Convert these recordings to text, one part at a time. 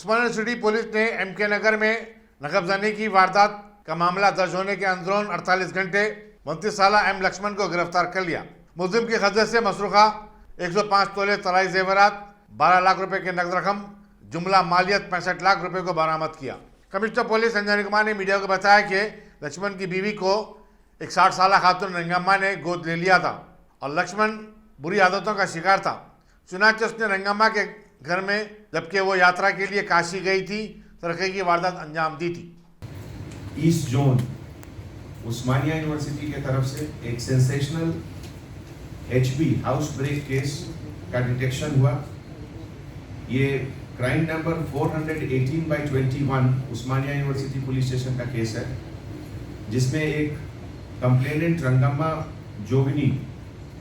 उस्मानिया city police ने MK नगर में नकबजानी की वारदात का मामला दर्ज होने के अंदरून 48 घंटे 32 साल एम लक्ष्मण को गिरफ्तार कर लिया। मुलजिम की खजत से मसरूखा 105 तोले तराई जेवरात, 12 लाख रुपए के नकद रकम, जुमला मालियत 65 लाख रुपए को बरामद किया। कमिश्नर पुलिस संजय कुमार ने मीडिया को बताया कि लक्ष्मण की बीवी को एक 60 साल खातून रंगम्मा ने गोद ले लिया था और लक्ष्मण बुरी आदतों का शिकार था। चुनाचे उसने रंगम्मा के घर में जबकि वो यात्रा के लिए काशी गई थी तरक्की की वारदात अंजाम दी थी। ईस्ट जोन उस्मानिया यूनिवर्सिटी की तरफ से एक sensational HB house break case का डिटेक्शन हुआ। ये crime number 418/21 Osmania university police station का केस है, जिसमें एक कंप्लेनेंट रंगम्मा जोगनी,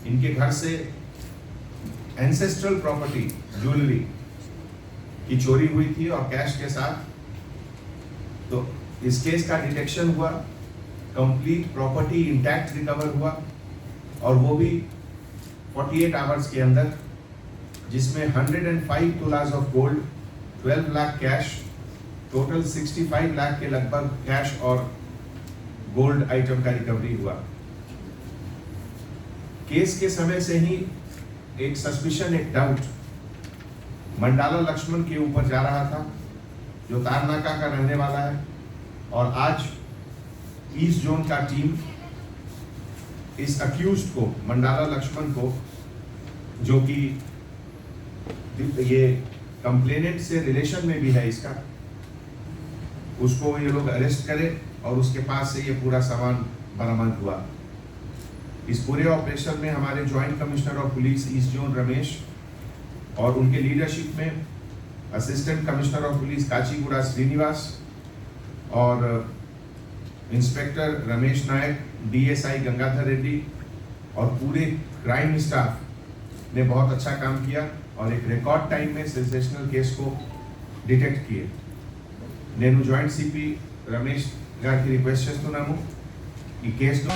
इनके घर से एंसेस्ट्रल प्रॉपर्टी ज्वेलरी की चोरी हुई थी और कैश के साथ। तो इस केस का डिटेक्शन हुआ, कंप्लीट प्रॉपर्टी इंटैक्ट रिकवर हुआ और वो भी 48 आवर्स के अंदर, जिसमें 105 tolas of gold, 12 lakh cash, total 65 lakh के लगभग कैश और गोल्ड आइटम का रिकवरी हुआ। केस के समय से ही एक सस्पिशन, एक डाउट मंडाला लक्ष्मण के ऊपर जा रहा था, जो तारनाका का रहने वाला है। और आज ईस्ट जोन का टीम इस अक्यूज्ड को, मंडाला लक्ष्मण को, जो कि ये कंप्लेनेंट से रिलेशन में भी है इसका, उसको ये लोग अरेस्ट करे और उसके पास से ये पूरा सामान बरामद हुआ। इस पूरे ऑपरेशन में हमारे joint commissioner of police east zone Ramesh और उनके लीडरशिप में assistant commissioner of police Kacheguda Srinivas और इंस्पेक्टर रमेश नायक, DSI गंगाधर रेड्डी और पूरे क्राइम स्टाफ ने बहुत अच्छा काम किया और एक रिकॉर्ड टाइम में सेंसेशनल केस को डिटेक्ट किए। నేను జాయింట్ CP రమేష్ గారికి రిక్వెస్ట్ చేస్తున్నాము ఈ కేసులో